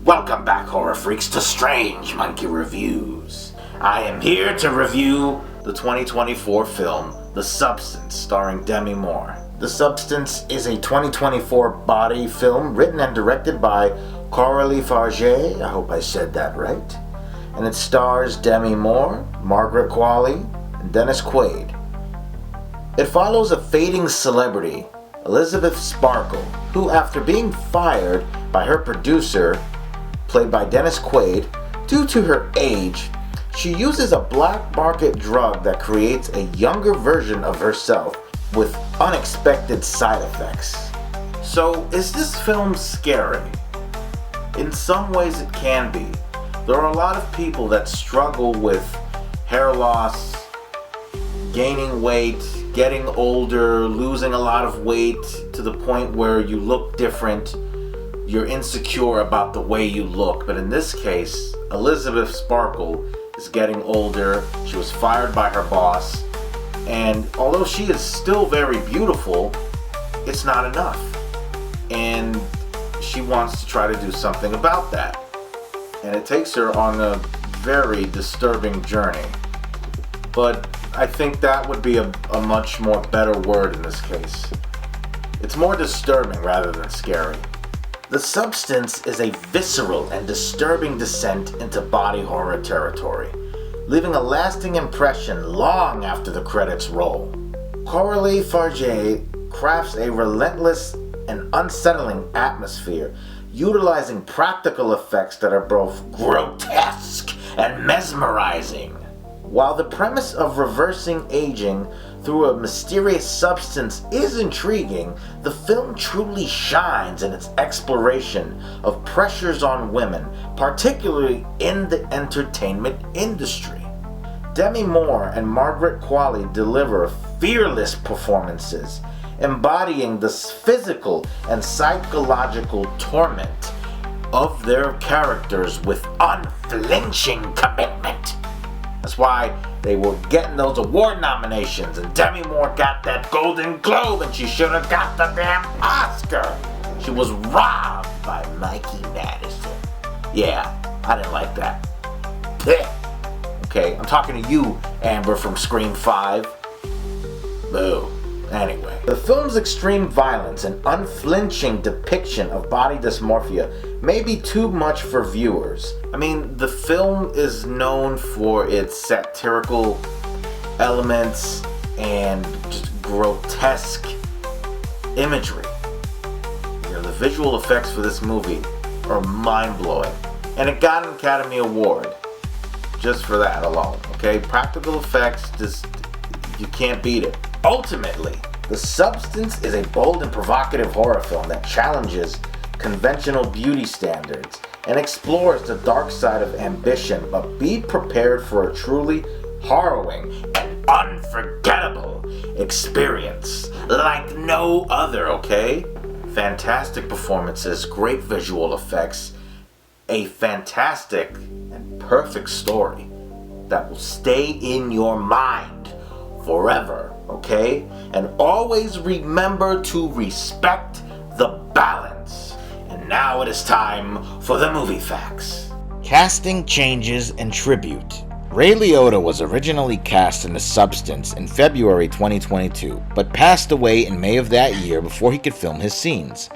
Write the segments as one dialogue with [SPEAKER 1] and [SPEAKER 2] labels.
[SPEAKER 1] Welcome back, horror freaks, to Strange Monkey Reviews. I am here to review the 2024 film, The Substance, starring Demi Moore. The Substance is a 2024 body film written and directed by Coralie Farge, I hope I said that right, and it stars Demi Moore, Margaret Qualley, and Dennis Quaid. It follows a fading celebrity, Elizabeth Sparkle, who, after being fired by her producer, played by Dennis Quaid, due to her age, she uses a black market drug that creates a younger version of herself with unexpected side effects. So, is this film scary? In some ways it can be. There are a lot of people that struggle with hair loss, gaining weight, getting older, losing a lot of weight to the point where you look different. You're insecure about the way you look. But in this case, Elizabeth Sparkle is getting older. She was fired by her boss. And although she is still very beautiful, it's not enough. And she wants to try to do something about that. And it takes her on a very disturbing journey. But I think that would be a much more better word in this case. It's more disturbing rather than scary. The Substance is a visceral and disturbing descent into body horror territory, leaving a lasting impression long after the credits roll. Coralie Farge crafts a relentless and unsettling atmosphere, utilizing practical effects that are both grotesque and mesmerizing. While the premise of reversing aging through a mysterious substance is intriguing, the film truly shines in its exploration of pressures on women, particularly in the entertainment industry. Demi Moore and Margaret Qualley deliver fearless performances, embodying the physical and psychological torment of their characters with unflinching commitment. That's why they were getting those award nominations, and Demi Moore got that Golden Globe, and she should have got the damn Oscar. She was robbed by Mikey Madison. Yeah, I didn't like that. Okay, I'm talking to you, Amber from Scream 5. Boo. Anyway, the film's extreme violence and unflinching depiction of body dysmorphia may be too much for viewers. I mean, the film is known for its satirical elements and just grotesque imagery. You know, the visual effects for this movie are mind-blowing. And it got an Academy Award just for that alone, okay? Practical effects, just, you can't beat it. Ultimately, The Substance is a bold and provocative horror film that challenges conventional beauty standards and explores the dark side of ambition, but be prepared for a truly harrowing and unforgettable experience like no other, okay? Fantastic performances, great visual effects, a fantastic and perfect story that will stay in your mind forever, okay? And always remember to respect the balance. And now it is time for the movie facts. Casting changes and tribute. Ray Liotta was originally cast in The Substance in February 2022, but passed away in May of that year before he could film his scenes.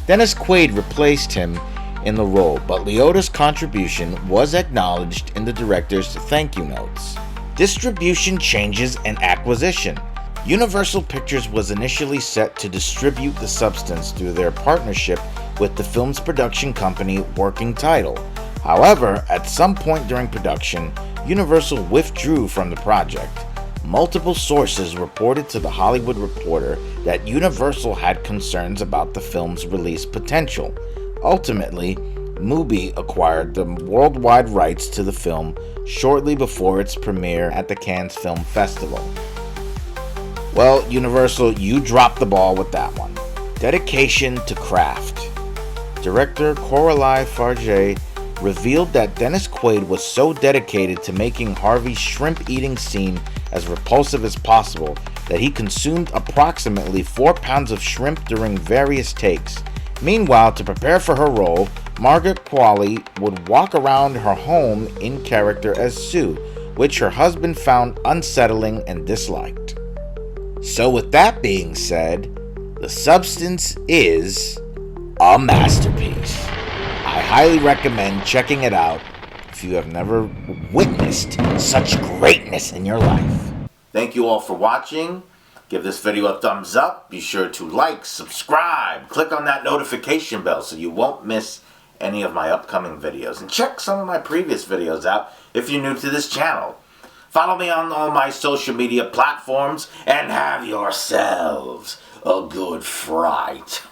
[SPEAKER 1] Dennis Quaid replaced him in the role, but Liotta's contribution was acknowledged in the director's thank you notes. Distribution changes and acquisition. Universal Pictures was initially set to distribute The Substance through their partnership with the film's production company Working Title. However, at some point during production, Universal withdrew from the project. Multiple sources reported to The Hollywood Reporter that Universal had concerns about the film's release potential. Ultimately, Mubi acquired the worldwide rights to the film shortly before its premiere at the Cannes Film Festival. Well, Universal, you dropped the ball with that one. Dedication to craft. Director Coralie Farge revealed that Dennis Quaid was so dedicated to making Harvey's shrimp-eating scene as repulsive as possible that he consumed approximately 4 pounds of shrimp during various takes. Meanwhile, to prepare for her role, Margaret Qualley would walk around her home in character as Sue, which her husband found unsettling and disliked. So with that being said, The Substance is a masterpiece. I highly recommend checking it out if you have never witnessed such greatness in your life. Thank you all for watching. Give this video a thumbs up. Be sure to like, subscribe, click on that notification bell so you won't miss any of my upcoming videos. And check some of my previous videos out if you're new to this channel. Follow me on all my social media platforms and have yourselves a good fright.